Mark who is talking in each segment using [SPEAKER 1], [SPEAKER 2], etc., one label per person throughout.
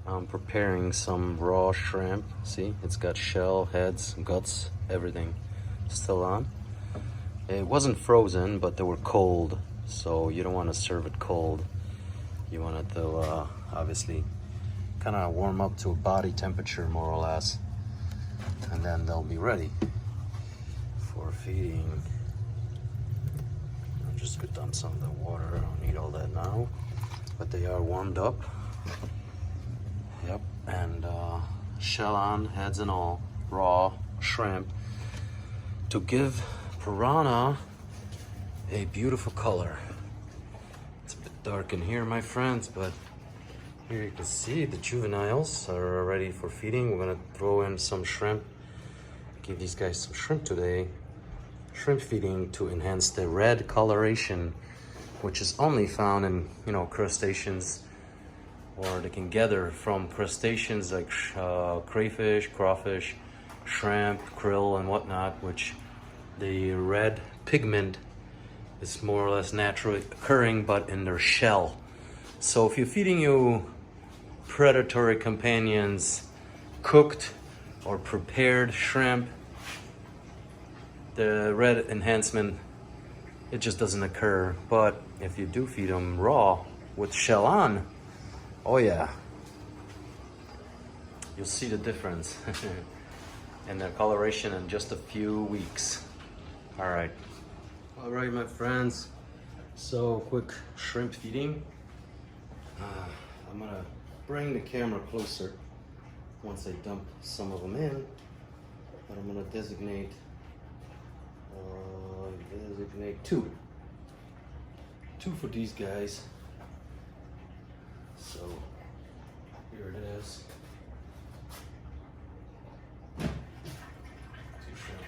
[SPEAKER 1] I'm preparing some raw shrimp. See, it's got shell, heads, guts, everything still on. It wasn't frozen, but they were cold, so you don't want to serve it cold. You want it to obviously kind of warm up to a body temperature, more or less, and then they'll be ready for feeding. I'll just put down some of the water. I don't need all that now, but they are warmed up. Yep, and shell on, heads and all, raw shrimp, to give piranha a beautiful color. It's a bit dark in here, my friends, but here you can see the juveniles are ready for feeding. We're gonna throw in some shrimp, give these guys some shrimp today. Shrimp feeding to enhance the red coloration, which is only found in, you know, crustaceans, or they can gather from crustaceans like crayfish, crawfish, shrimp, krill, and whatnot, which the red pigment is more or less naturally occurring, but in their shell. So if you're feeding you predatory companions, cooked or prepared shrimp, the red enhancement, it just doesn't occur. But if you do feed them raw with shell on, oh yeah, you'll see the difference in their coloration in just a few weeks. All right, my friends, so quick shrimp feeding. I'm gonna bring the camera closer once I dump some of them in, but I'm gonna designate two for these guys. So here it is. Two shrimp.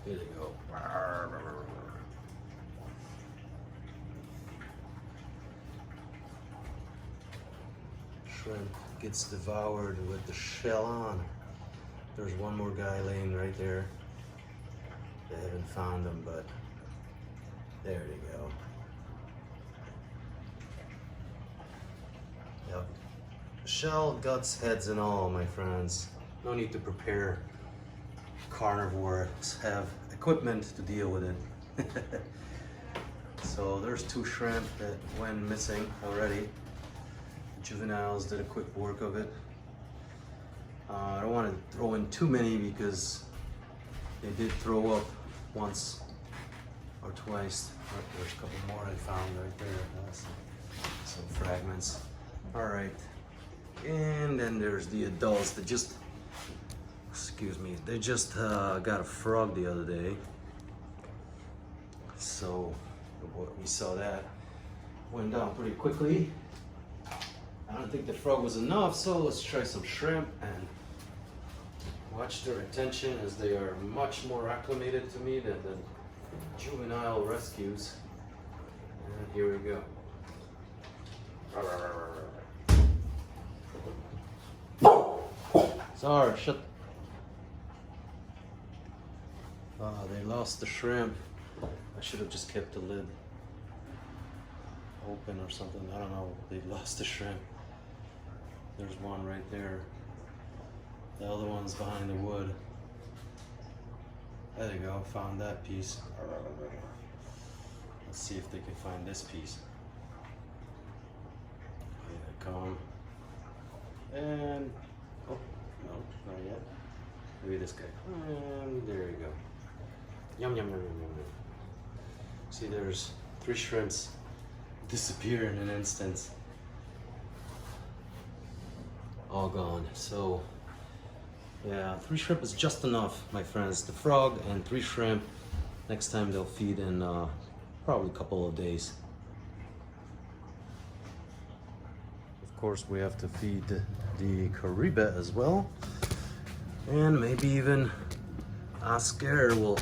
[SPEAKER 1] Here they go. Shrimp gets devoured with the shell on. There's one more guy laying right there. They haven't found him, but there they go. Yep. Shell, guts, heads, and all, my friends. No need to prepare. Carnivores have equipment to deal with it. So there's two shrimp that went missing already. Juveniles did a quick work of it. I don't want to throw in too many because they did throw up once or twice. There's a couple more I found right there. Some fragments. All right. And then there's the adults that just, excuse me, they just got a frog the other day. So we saw that. Went down pretty quickly. I don't think the frog was enough, so let's try some shrimp and watch their attention, as they are much more acclimated to me than the juvenile rescues. And here we go. Sorry, shut. They lost the shrimp. I should have just kept the lid open or something. I don't know. They lost the shrimp. There's one right there. The other one's behind the wood. There you go. Found that piece. Let's see if they can find this piece. Here they come. And oh no, not yet. Maybe this guy. And there you go. Yum yum yum yum yum. See, there's 3 shrimps disappear in an instant. All gone. So yeah, 3 shrimp is just enough, my friends. The frog and 3 shrimp. Next time they'll feed in probably a couple of days. Of course, we have to feed the caribe as well, and maybe even Oscar will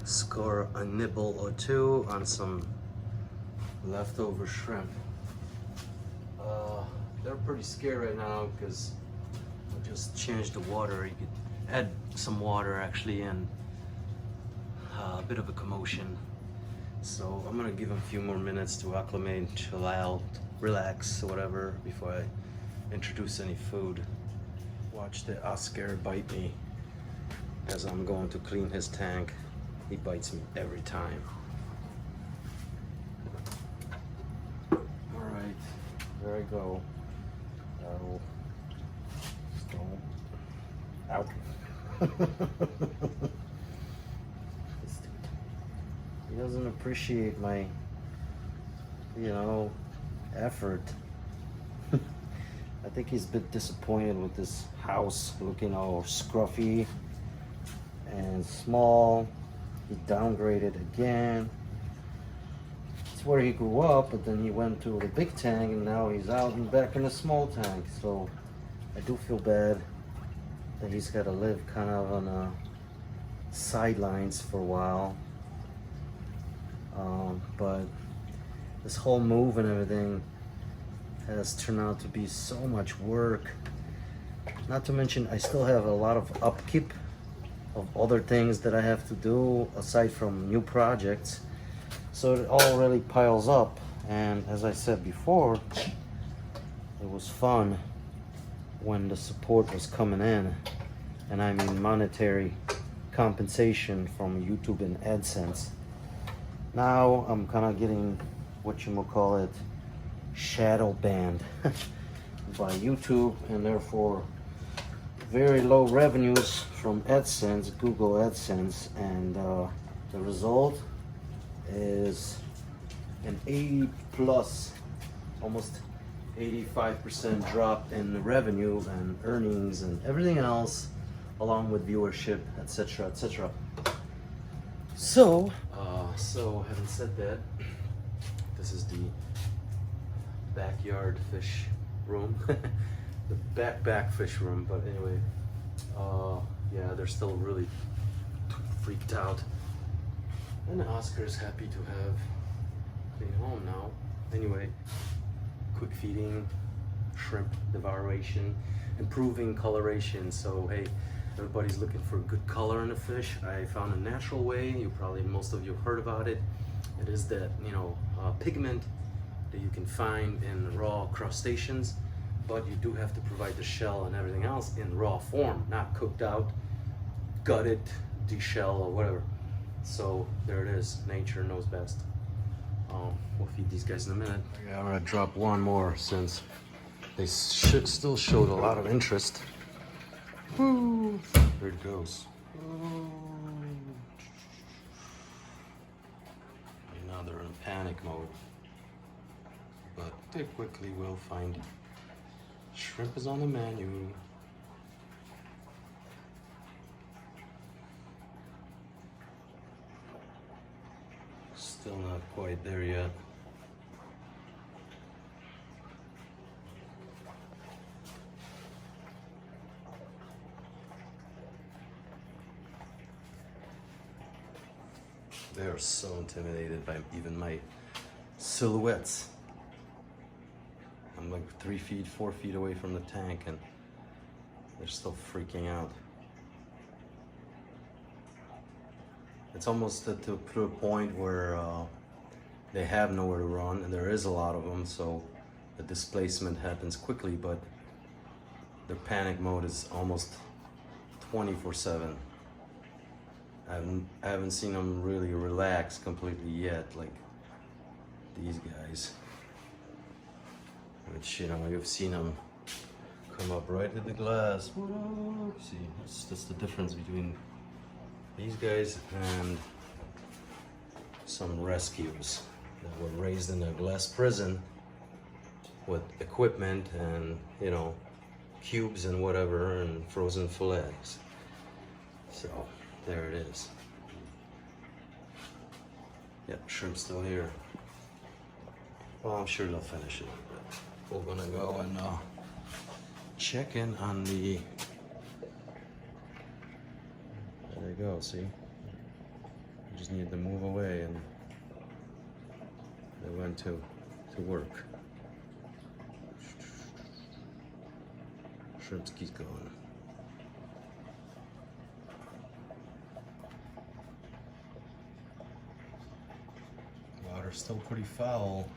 [SPEAKER 1] score a nibble or two on some leftover shrimp. They're pretty scared right now because I just changed the water. You could add some water actually, and a bit of a commotion. So I'm gonna give him a few more minutes to acclimate, chill out, relax, whatever, before I introduce any food. Watch the Oscar bite me as I'm going to clean his tank. He bites me every time. Alright, there I go. Oh, out. He doesn't appreciate my, effort. I think he's a bit disappointed with this house looking all scruffy and small. He downgraded again. It's where he grew up, but then he went to the big tank and now he's out and back in the small tank. So I do feel bad that he's got to live kind of on the sidelines for a while. But this whole move and everything has turned out to be so much work. Not to mention, I still have a lot of upkeep of other things that I have to do aside from new projects. So it all really piles up. And as I said before, it was fun when the support was coming in. And I mean monetary compensation from YouTube and AdSense. Now I'm kind of getting whatchamacallit shadow banned by YouTube, and therefore very low revenues from AdSense, Google AdSense, and the result is an 80 plus, almost 85% drop in revenue and earnings and everything else, along with viewership, etc., etc. So having said that, this is the backyard fish room, the back fish room. But anyway, yeah, they're still really freaked out, and Oscar is happy to have clean home now. Anyway, quick feeding, shrimp devouration, improving coloration. So hey, everybody's looking for good color in a fish. I found a natural way. Most of you have heard about it. It is that pigment that you can find in raw crustaceans, but you do have to provide the shell and everything else in raw form, not cooked out, gutted, deshell or whatever. So there it is. Nature knows best. We'll feed these guys in a minute. Yeah, I'm gonna drop one more since they still showed a lot of interest. Woo! There it goes. Now they're in panic mode, but they quickly will find it. Shrimp is on the menu. Still not quite there yet. They are so intimidated by even my silhouettes. I'm like 3 feet, 4 feet away from the tank and they're still freaking out. It's almost to a point where they have nowhere to run, and there is a lot of them, so the displacement happens quickly, but their panic mode is almost 24/7. I haven't seen them really relax completely yet, like these guys, which, you've seen them come up right to the glass. See, that's the difference between these guys and some rescues that were raised in a glass prison with equipment and, cubes and whatever and frozen fillets. So there it is. Yep, shrimp's still here. Well, I'm sure they'll finish it. But we're gonna go and check in on the. There you go. See, I just needed to move away, and they went to work. Shrimps keep going. Water's still pretty foul.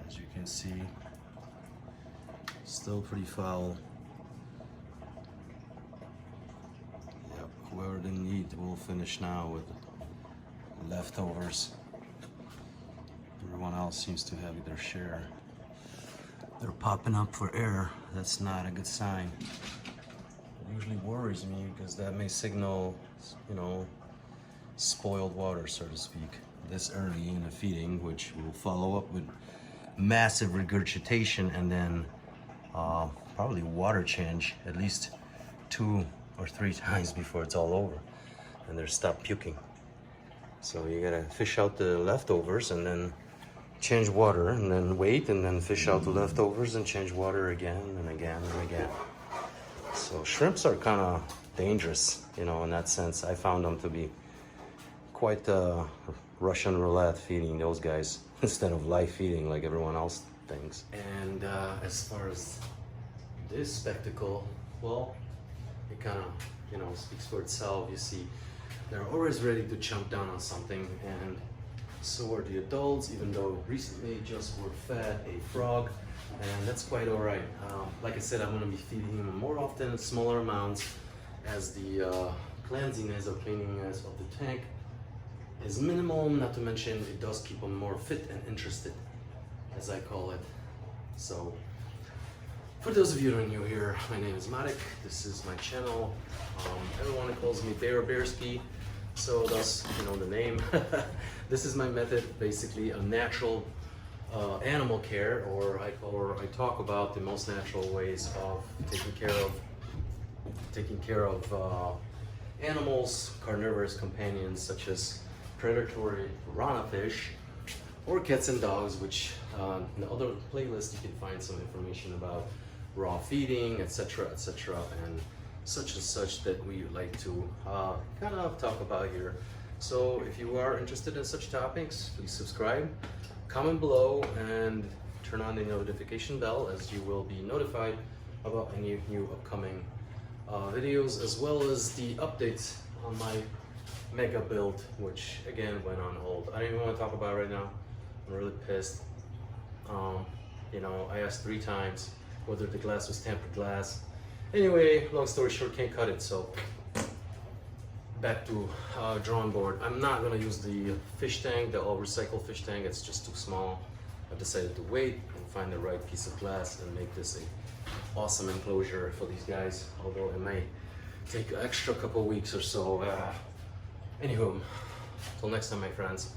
[SPEAKER 1] As you can see, still pretty foul. Yep, whoever didn't eat will finish now with leftovers. Everyone else seems to have their share. They're popping up for air. That's not a good sign. It usually worries me because that may signal, you know, spoiled water, so to speak, this early in the feeding, which will follow up with massive regurgitation and then probably water change at least 2 or 3 times before it's all over and they're stop puking. So you gotta fish out the leftovers and then change water and then wait and then fish out the leftovers and change water again and again and again. So shrimps are kind of dangerous, you know, in that sense. I found them to be quite Russian roulette feeding those guys instead of live feeding like everyone else thinks. And as far as this spectacle, well, it kind of, you know, speaks for itself. You see, they're always ready to chomp down on something, and so are the adults, even though recently just were fed a frog, and that's quite all right. Like I said, I'm going to be feeding him more often, smaller amounts, as the cleanliness or cleanliness of the tank is minimal. Not to mention, it does keep them more fit and interested, as I call it. So, for those of you who are new here, my name is Marek. This is my channel. Everyone calls me Bearski, so thus, you know, the name. This is my method, basically a natural animal care, or I talk about the most natural ways of taking care of animals, carnivorous companions such as predatory piranha fish, or cats and dogs, which in the other playlist you can find some information about raw feeding, etc., and such that we like to kind of talk about here. So if you are interested in such topics, please subscribe, comment below, and turn on the notification bell, as you will be notified about any new upcoming videos, as well as the updates on my mega build, which again went on hold. I don't even want to talk about it right now. I'm really pissed. You know, I asked 3 times whether the glass was tempered glass. Anyway, long story short, can't cut it, so back to drawing board. I'm not gonna use the fish tank, the all recycled fish tank. It's just too small. I've decided to wait and find the right piece of glass and make this a awesome enclosure for these guys, although it may take an extra couple weeks or so. Anywho, till next time, my friends.